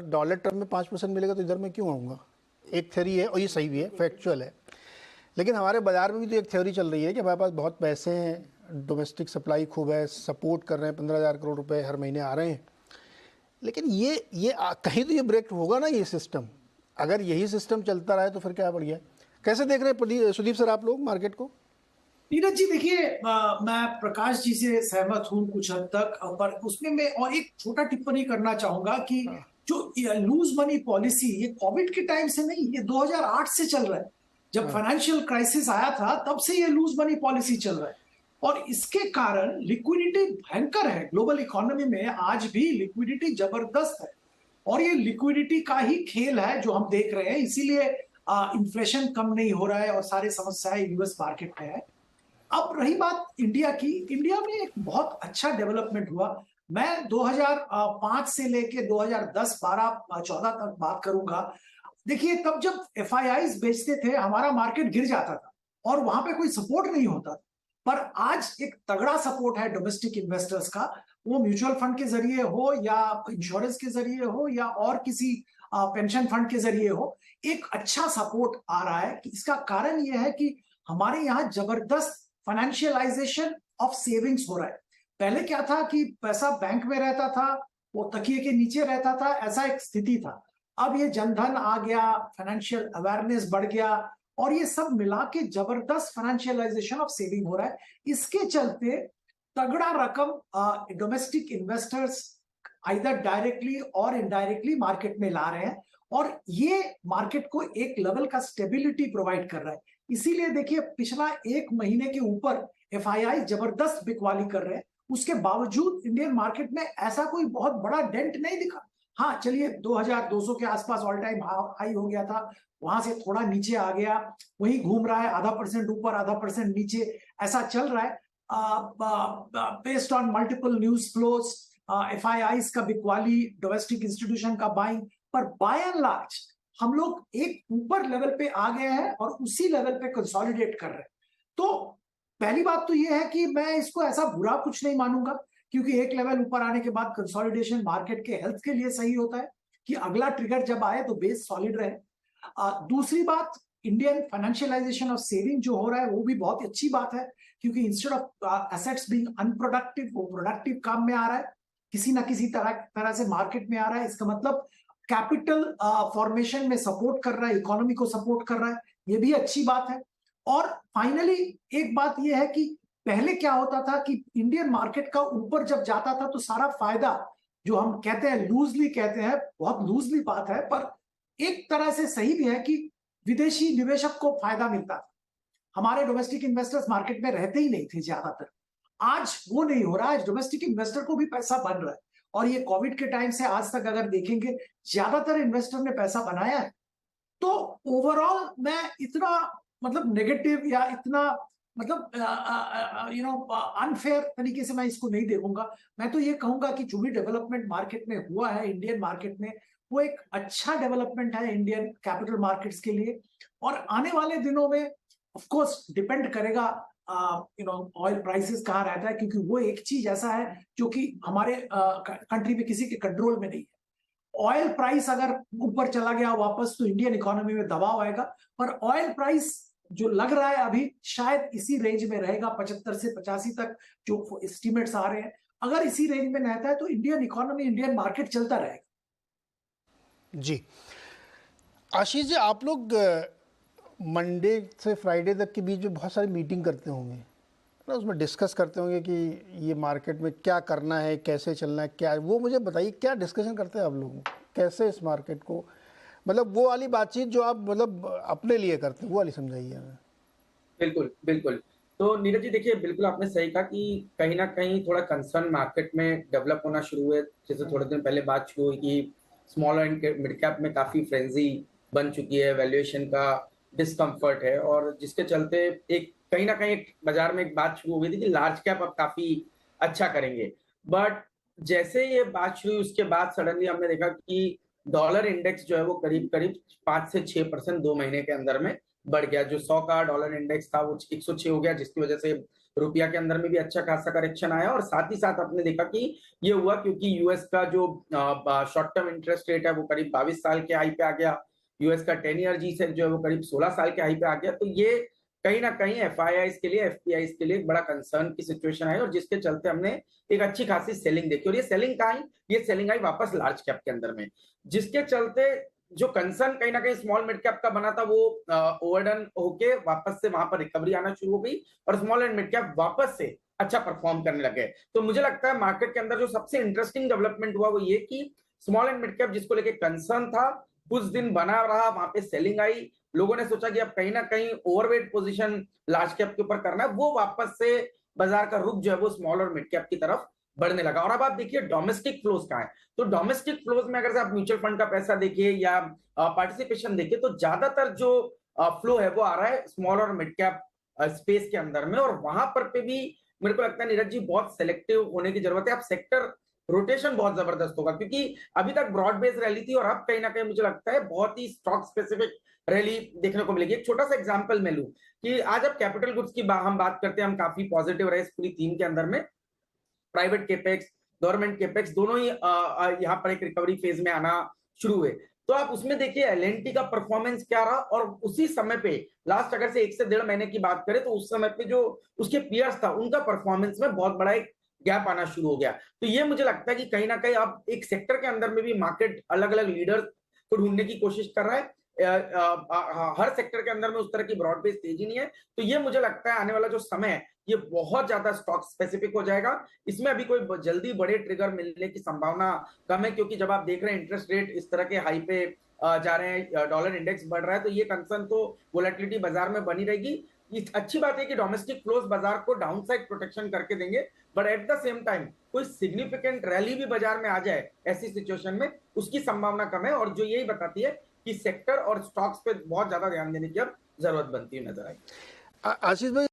Dollar term में 5% मिलेगा तो इधर मैं क्यों आऊँगा? एक थ्योरी है और ये सही भी है, फैक्चुअल है। लेकिन हमारे बाज़ार में भी तो एक थ्योरी चल रही है कि हमारे पास बहुत पैसे हैं, डोमेस्टिक सप्लाई खूब है, सपोर्ट कर रहे हैं, 15,000 करोड़ रुपए हर महीने आ रहे हैं। लेकिन कहीं तो ये ब्रेक होगा ना ये सिस्टम। अगर यही सिस्टम चलता रहा तो फिर क्या बढ़िया। कैसे देख रहे हैं सुदीप सर आप लोग मार्केट को? नीरज जी देखिए, मैं प्रकाश जी से सहमत हूं कुछ हद तक, पर उसमें मैं और एक छोटा टिप्पणी करना चाहूंगा कि जो लूज मनी पॉलिसी ये कोविड के टाइम से नहीं, ये 2008 से चल रहा है। जब फाइनेंशियल क्राइसिस आया था तब से ये लूज मनी पॉलिसी चल रहा है और इसके कारण लिक्विडिटी भयंकर है। ग्लोबल इकोनॉमी में आज भी लिक्विडिटी जबरदस्त है और ये लिक्विडिटी का ही खेल है जो हम देख रहे हैं। इसीलिए इन्फ्लेशन कम नहीं हो रहा है और सारी समस्याएं यूएस मार्केट में है। अब रही बात इंडिया की, इंडिया में एक बहुत अच्छा डेवलपमेंट हुआ। मैं 2005 से लेके 2010, 12, 14 तक बात करूंगा। देखिए तब जब एफआईआईज बेचते थे हमारा मार्केट गिर जाता था और वहां पे कोई सपोर्ट नहीं होता था। पर आज एक तगड़ा सपोर्ट है डोमेस्टिक इन्वेस्टर्स का, वो म्यूचुअल फंड के जरिए हो या इंश्योरेंस के जरिए हो या और किसी पेंशन फंड के जरिए हो, एक अच्छा सपोर्ट आ रहा है। इसका कारण यह है कि हमारे यहाँ जबरदस्त फाइनेंशियलाइजेशन ऑफ सेविंग्स हो रहा है। पहले क्या था कि पैसा बैंक में रहता था, वो तकिए के नीचे रहता था, ऐसा एक स्थिति था। अब ये जनधन आ गया, फाइनेंशियल अवेयरनेस बढ़ गया और ये सब मिला के जबरदस्त फाइनेंशियलाइजेशन ऑफ सेविंग हो रहा है। इसके चलते तगड़ा रकम डोमेस्टिक इन्वेस्टर्स आइदर डायरेक्टली और इनडायरेक्टली मार्केट में ला रहे हैं और ये मार्केट को एक लेवल का स्टेबिलिटी प्रोवाइड कर रहा है। इसीलिए देखिए पिछला एक महीने के ऊपर एफआईआई जबरदस्त बिकवाली कर रहे हैं, उसके बावजूद इंडियन मार्केट में ऐसा कोई बहुत बड़ा डेंट नहीं दिखा। हाँ चलिए 2200 के आसपास ऑल टाइम हाई हो गया था, वहां से थोड़ा नीचे आ गया, वही घूम रहा है, आधा परसेंट ऊपर आधा परसेंट नीचे, ऐसा चल रहा है based on multiple news flows, FIIs का बिकवाली, डोमेस्टिक इंस्टीट्यूशन का बाइंग। पर बाय एंड लार्ज हम लोग एक ऊपर लेवल पे आ गए हैं और उसी लेवल पे कंसोलिडेट कर रहे हैं। तो पहली बात तो ये है कि मैं इसको ऐसा बुरा कुछ नहीं मानूंगा, क्योंकि एक लेवल ऊपर आने के बाद कंसोलिडेशन मार्केट के हेल्थ के लिए सही होता है कि अगला ट्रिगर जब आए तो बेस सॉलिड रहे। दूसरी बात, इंडियन फाइनेंशियलाइजेशन ऑफ सेविंग जो हो रहा है वो भी बहुत अच्छी बात है, क्योंकि instead of assets being unproductive वो प्रोडक्टिव काम में आ रहा है, किसी ना किसी तरह से मार्केट में आ रहा है। इसका मतलब कैपिटल फॉर्मेशन में सपोर्ट कर रहा है, इकोनॉमी को सपोर्ट कर रहा है, ये भी अच्छी बात है। और फाइनली एक बात ये है कि पहले क्या होता था कि इंडियन मार्केट का ऊपर जब जाता था तो सारा फायदा, जो हम कहते हैं लूजली कहते हैं, बहुत लूजली बात है पर एक तरह से सही भी है, कि विदेशी निवेशक को फायदा मिलता था, हमारे डोमेस्टिक इन्वेस्टर्स मार्केट में रहते ही नहीं थे ज्यादातर। आज वो नहीं हो रहा है, डोमेस्टिक इन्वेस्टर को भी पैसा बन रहा है और ये कोविड के टाइम से आज तक अगर देखेंगे ज्यादातर इन्वेस्टर ने पैसा बनाया है। तो ओवरऑल मैं इतना मतलब नेगेटिव या इतना मतलब अनफेयर तरीके से मैं इसको नहीं देखूंगा। मैं तो ये कहूंगा कि जो भी डेवलपमेंट मार्केट में हुआ है इंडियन मार्केट में, वो एक अच्छा डेवलपमेंट है इंडियन कैपिटल मार्केट्स के लिए। और आने वाले दिनों में ऑफ कोर्स डिपेंड करेगा ऑयल प्राइसेस कहाँ रहता है, क्योंकि वो एक चीज ऐसा है जो कि हमारे कंट्री में किसी के कंट्रोल में नहीं है। ऑयल प्राइस अगर ऊपर चला गया वापस तो इंडियन इकोनॉमी में दबाव आएगा, पर ऑयल प्राइस जो लग रहा है अभी शायद इसी रेंज में रहेगा, 75 से 85 तक जो एस्टिमेट्स आ रहे हैं। अगर इसी रेंज में रहता है तो इंडियन इकोनॉमी, इंडियन मार्केट चलता रहेगा। जी आशीष जी, आप लोग मंडे से फ्राइडे तक के बीच में बहुत सारी मीटिंग करते होंगे ना, उसमें डिस्कस करते होंगे कि ये मार्केट में क्या करना है, कैसे चलना है, क्या, वो मुझे बताइए क्या डिस्कशन करते हैं आप लोग, कैसे इस मार्केट को, मतलब वो वाली बातचीत जो आप मतलब अपने लिए करते हैं वो वाली समझाइए हमें। बिल्कुल बिल्कुल। तो नीरज जी देखिए, बिल्कुल आपने सही कहा कि कहीं ना कहीं थोड़ा कंसर्न मार्केट में डेवलप होना शुरू हुए। जैसे थोड़े दिन पहले बात शुरू हुई कि स्मॉल एंड मिड कैप में काफी फ्रेंजी बन चुकी है, वैल्यूएशन का डिस्कम्फर्ट है, और जिसके चलते एक कहीं ना कहीं बाजार में एक बात शुरू हो गई थी कि लार्ज कैप अब काफी अच्छा करेंगे। बट जैसे ये बात शुरू हुई उसके बाद सडनली हमने देखा कि डॉलर इंडेक्स जो है वो करीब करीब 5 से 6% 2 महीने के अंदर में बढ़ गया। जो 100 का डॉलर इंडेक्स था वो 106 हो गया, जिसकी वजह से रुपया के अंदर में भी अच्छा खासा करेक्शन आया, और साथ ही साथ आपने देखा कि ये हुआ क्योंकि यूएस का जो शॉर्ट टर्म इंटरेस्ट रेट है वो करीब 22 साल के हाई पे आ गया, यूएस का 10 ईयर जी सेट जो है वो करीब 16 साल के हाई पे आ गया। तो ये कहीं ना कहीं एफआईआईज के लिए, एफपीआईज के लिए एक बड़ा कंसर्न की सिचुएशन आई, और जिसके चलते हमने एक अच्छी खासी सेलिंग देखी। और ये सेलिंग कहाँ आई? ये सेलिंग आई वापस लार्ज कैप के अंदर में, जिसके चलते जो कंसर्न कहीं ना कहीं स्मॉल मिड कैप का बना था वो ओवरडन होके वापस से वहां पर रिकवरी आना शुरू हो गई, और स्मॉल एंड मिड कैप वापस से अच्छा परफॉर्म करने लगे। तो मुझे लगता है मार्केट के अंदर जो सबसे इंटरेस्टिंग डेवलपमेंट हुआ वो ये कि स्मॉल एंड मिड कैप जिसको लेके कंसर्न था कुछ दिन बना रहा, वहां पे सेलिंग आई, लोगों ने सोचा कि अब कहीं ना कहीं ओवरवेट पोजीशन लार्ज कैप के ऊपर करना है, वो वापस से बाजार का रुख जो है वो स्मॉल और मिड कैप की तरफ बढ़ने लगा। और अब आप देखिए डोमेस्टिक फ्लोज कहाँ है, तो डोमेस्टिक फ्लोज में अगर आप म्यूचुअल फंड का पैसा देखिए या पार्टिसिपेशन देखिए तो ज्यादातर जो फ्लो है वो आ रहा है स्मॉल और मिड कैप स्पेस के अंदर में, और वहां पर पे भी मेरे को लगता है नीरज जी बहुत सेलेक्टिव होने की जरूरत है। आप सेक्टर रोटेशन बहुत जबरदस्त होगा, क्योंकि अभी तक ब्रॉड बेस रैली थी और अब कहीं ना कहीं मुझे लगता है बहुत ही स्टॉक स्पेसिफिक रैली देखने को मिलेगी। एक छोटा सा एग्जांपल मैं लूं कि आज अब कैपिटल गुड्स की हम बात करते हैं, हम काफी पॉजिटिव रहे इस पूरी थीम के अंदर में। प्राइवेट केपेक्स, गवर्नमेंट केपेक्स दोनों ही यहाँ पर एक रिकवरी फेज में आना शुरू हुए। तो आप उसमें देखिए एलएनटी का परफॉर्मेंस क्या रहा, और उसी समय पे लास्ट अगर से 1 से 1.5 महीने की बात करें तो उस समय पे जो उसके पीयर्स था उनका परफॉर्मेंस में बहुत बड़ा एक गैप आना शुरू हो गया। तो ये मुझे लगता है कि कहीं ना कहीं अब एक सेक्टर के अंदर में भी मार्केट अलग अलग लीडर्स को ढूंढने की कोशिश कर रहा है। हर सेक्टर के अंदर में उस तरह की ब्रॉड बेस तेजी नहीं है। तो ये मुझे लगता है आने वाला जो समय है ये बहुत ज्यादा स्टॉक स्पेसिफिक हो जाएगा। इसमें अभी कोई जल्दी बड़े ट्रिगर मिलने की संभावना कम है, क्योंकि जब आप देख रहे हैं इंटरेस्ट रेट इस तरह के हाई पे जा रहे हैं, डॉलर इंडेक्स बढ़ रहा है, तो ये कंसर्न तो वोलेटिलिटी बाजार में बनी रहेगी। अच्छी बात है कि डोमेस्टिक फ्लोज बाजार को डाउनसाइड प्रोटेक्शन करके देंगे, but at the same time कोई सिग्निफिकेंट रैली भी बाजार में आ जाए ऐसी सिचुएशन में उसकी संभावना कम है, और जो यही बताती है कि सेक्टर और स्टॉक्स पे बहुत ज्यादा ध्यान देने की अब जरूरत बनती है नजर आई। आशीष भाई